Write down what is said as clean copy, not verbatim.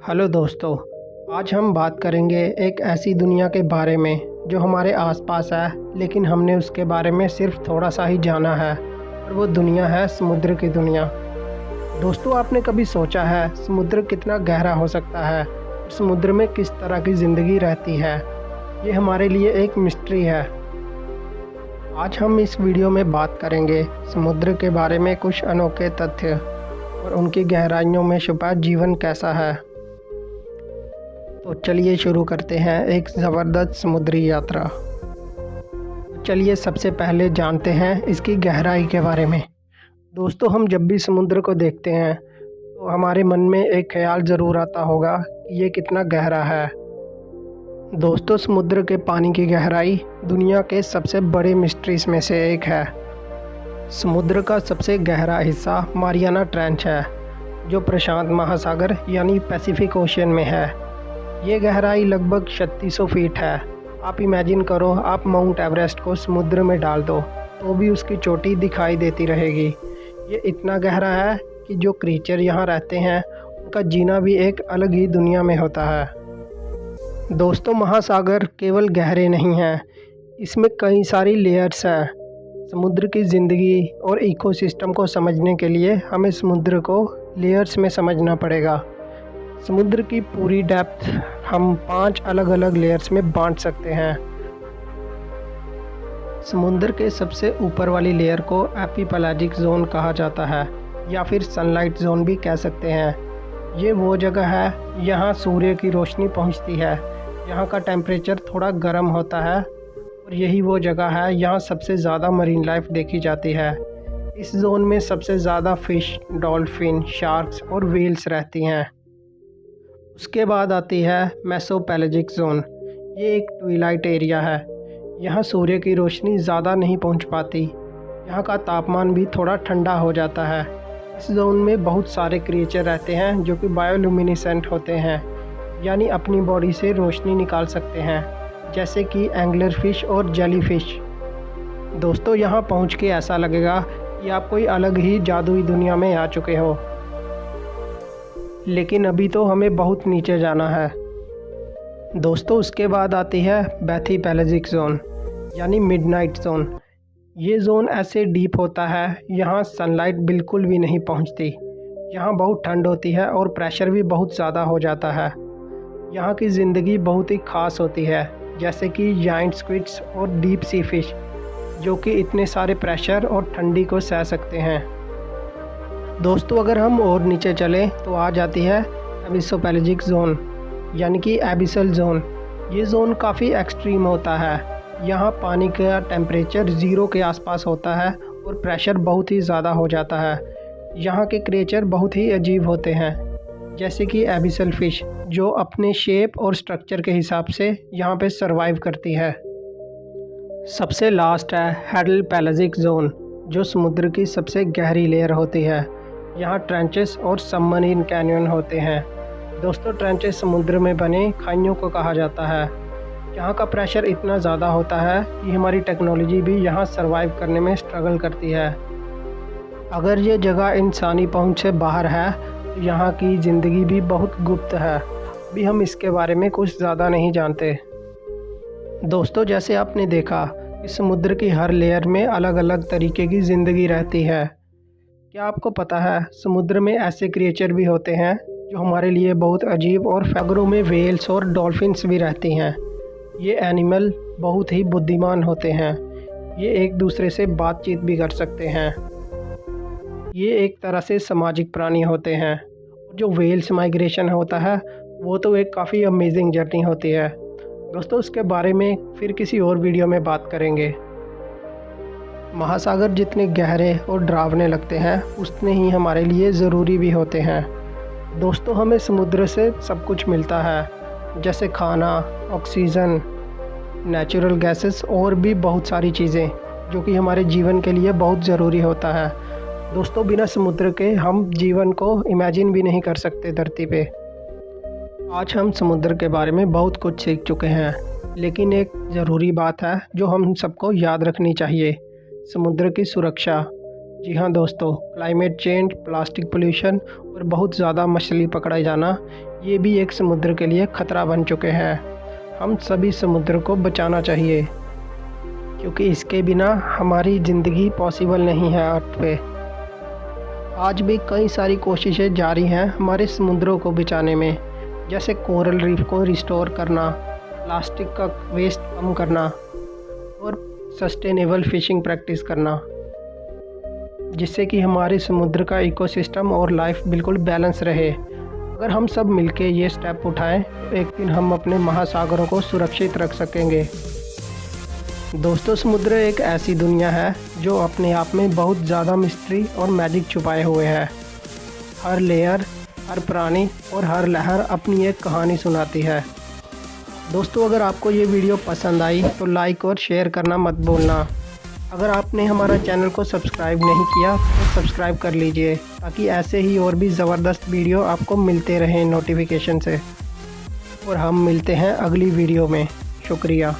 Hello दोस्तों। आज हम बात करेंगे एक ऐसी दुनिया के बारे में जो हमारे आसपास है, लेकिन हमने उसके बारे में सिर्फ थोड़ा सा ही जाना है। और वो दुनिया है समुद्र की दुनिया। दोस्तों, आपने कभी सोचा है समुद्र कितना गहरा हो सकता है और समुद्र में किस तरह की ज़िंदगी रहती है? ये हमारे लिए एक मिस्ट्री है। आज हम इस वीडियो में बात करेंगे समुद्र के बारे में, कुछ अनोखे तथ्य और उनकी गहराइयों में छुपा जीवन कैसा है। तो चलिए शुरू करते हैं एक ज़बरदस्त समुद्री यात्रा। चलिए सबसे पहले जानते हैं इसकी गहराई के बारे में। दोस्तों, हम जब भी समुद्र को देखते हैं तो हमारे मन में एक ख्याल ज़रूर आता होगा कि ये कितना गहरा है। दोस्तों, समुद्र के पानी की गहराई दुनिया के सबसे बड़े मिस्ट्रीज में से एक है। समुद्र का सबसे गहरा हिस्सा मारियाना ट्रेंच है, जो प्रशांत महासागर यानी पैसिफिक ओशन में है। ये गहराई लगभग 3600 फीट है। आप इमेजिन करो, आप माउंट एवरेस्ट को समुद्र में डाल दो तो भी उसकी चोटी दिखाई देती रहेगी। ये इतना गहरा है कि जो क्रीचर यहाँ रहते हैं उनका जीना भी एक अलग ही दुनिया में होता है। दोस्तों, महासागर केवल गहरे नहीं हैं, इसमें कई सारी लेयर्स हैं। समुद्र की ज़िंदगी और इकोसिस्टम को समझने के लिए हमें समुद्र को लेयर्स में समझना पड़ेगा। समुद्र की पूरी डेप्थ हम 5 अलग अलग लेयर्स में बांट सकते हैं। समुद्र के सबसे ऊपर वाली लेयर को एपिपेलाजिक जोन कहा जाता है, या फिर सनलाइट जोन भी कह सकते हैं। ये वो जगह है यहाँ सूर्य की रोशनी पहुँचती है। यहाँ का टेम्परेचर थोड़ा गर्म होता है और यही वो जगह है यहाँ सबसे ज़्यादा मरीन लाइफ देखी जाती है। इस जोन में सबसे ज़्यादा फ़िश, डॉल्फिन, शार्क्स और व्हेल्स रहती हैं। उसके बाद आती है मेसोपेलाजिक जोन। ये एक ट्विलाइट एरिया है। यहाँ सूर्य की रोशनी ज़्यादा नहीं पहुँच पाती। यहाँ का तापमान भी थोड़ा ठंडा हो जाता है। इस जोन में बहुत सारे क्रिएचर रहते हैं जो कि बायोल्यूमिनेसेंट होते हैं, यानी अपनी बॉडी से रोशनी निकाल सकते हैं, जैसे कि एंगलर फिश और जेली फिश। दोस्तों, यहाँ पहुँच के ऐसा लगेगा कि आप कोई अलग ही जादुई दुनिया में आ चुके हो। लेकिन अभी तो हमें बहुत नीचे जाना है। दोस्तों, उसके बाद आती है बैथीपेलाजिक जोन, यानी मिडनाइट जोन। ये जोन ऐसे डीप होता है, यहाँ सनलाइट बिल्कुल भी नहीं पहुँचती। यहाँ बहुत ठंड होती है और प्रेशर भी बहुत ज़्यादा हो जाता है। यहाँ की ज़िंदगी बहुत ही ख़ास होती है, जैसे कि जायंट स्क्विड्स और डीप सी फिश, जो कि इतने सारे प्रेशर और ठंडी को सह सकते हैं। दोस्तों, अगर हम और नीचे चलें तो आ जाती है एबिसोपेलाजिक जोन, यानी कि एबिसल जोन। ये जोन काफ़ी एक्सट्रीम होता है। यहाँ पानी का टेम्परेचर 0 के आसपास होता है और प्रेशर बहुत ही ज़्यादा हो जाता है। यहाँ के क्रिएचर बहुत ही अजीब होते हैं, जैसे कि एबिसल फ़िश, जो अपने शेप और स्ट्रक्चर के हिसाब से यहाँ पे सरवाइव करती है। सबसे लास्ट है हेडलपेलाजिक जोन, जो समुद्र की सबसे गहरी लेयर होती है। यहाँ ट्रेंचेस और सबमरीन कैन्यन होते हैं। दोस्तों, ट्रेंचेस समुद्र में बने खाइयों को कहा जाता है। यहाँ का प्रेशर इतना ज़्यादा होता है कि हमारी टेक्नोलॉजी भी यहाँ सरवाइव करने में स्ट्रगल करती है। अगर ये जगह इंसानी पहुँच से बाहर है तो यहाँ की ज़िंदगी भी बहुत गुप्त है। अभी हम इसके बारे में कुछ ज़्यादा नहीं जानते। दोस्तों, जैसे आपने देखा कि समुद्र की हर लेयर में अलग अलग तरीके की ज़िंदगी रहती है। क्या आपको पता है समुद्र में ऐसे क्रिएचर भी होते हैं जो हमारे लिए बहुत अजीब, और सागरों में व्हेल्स और डॉल्फिन्स भी रहती हैं। ये एनिमल बहुत ही बुद्धिमान होते हैं। ये एक दूसरे से बातचीत भी कर सकते हैं। ये एक तरह से सामाजिक प्राणी होते हैं। जो व्हेल्स माइग्रेशन होता है वो तो एक काफ़ी अमेजिंग जर्नी होती है। दोस्तों, उसके बारे में फिर किसी और वीडियो में बात करेंगे। महासागर जितने गहरे और डरावने लगते हैं उतने ही हमारे लिए ज़रूरी भी होते हैं। दोस्तों, हमें समुद्र से सब कुछ मिलता है, जैसे खाना, ऑक्सीजन, नेचुरल गैसेस और भी बहुत सारी चीज़ें जो कि हमारे जीवन के लिए बहुत ज़रूरी होता है। दोस्तों, बिना समुद्र के हम जीवन को इमेजिन भी नहीं कर सकते धरती पे। आज हम समुद्र के बारे में बहुत कुछ सीख चुके हैं, लेकिन एक ज़रूरी बात है जो हम सबको याद रखनी चाहिए: समुद्र की सुरक्षा। जी हाँ दोस्तों, क्लाइमेट चेंज, प्लास्टिक पोल्यूशन और बहुत ज़्यादा मछली पकड़ा जाना ये भी एक समुद्र के लिए खतरा बन चुके हैं। हम सभी समुद्र को बचाना चाहिए क्योंकि इसके बिना हमारी ज़िंदगी पॉसिबल नहीं है अर्थ पे। आज भी कई सारी कोशिशें जारी हैं हमारे समुद्रों को बचाने में, जैसे कोरल रीफ को रिस्टोर करना, प्लास्टिक का वेस्ट कम करना और सस्टेनेबल फ़िशिंग प्रैक्टिस करना, जिससे कि हमारे समुद्र का इकोसिस्टम और लाइफ बिल्कुल बैलेंस रहे। अगर हम सब मिलके ये स्टेप उठाएं तो एक दिन हम अपने महासागरों को सुरक्षित रख सकेंगे। दोस्तों, समुद्र एक ऐसी दुनिया है जो अपने आप में बहुत ज़्यादा मिस्ट्री और मैजिक छुपाए हुए है। हर लेयर, हर प्राणी और हर लहर अपनी एक कहानी सुनाती है। दोस्तों, अगर आपको ये वीडियो पसंद आई तो लाइक और शेयर करना मत भूलना। अगर आपने हमारा चैनल को सब्सक्राइब नहीं किया तो सब्सक्राइब कर लीजिए, ताकि ऐसे ही और भी ज़बरदस्त वीडियो आपको मिलते रहें नोटिफिकेशन से। और हम मिलते हैं अगली वीडियो में। शुक्रिया।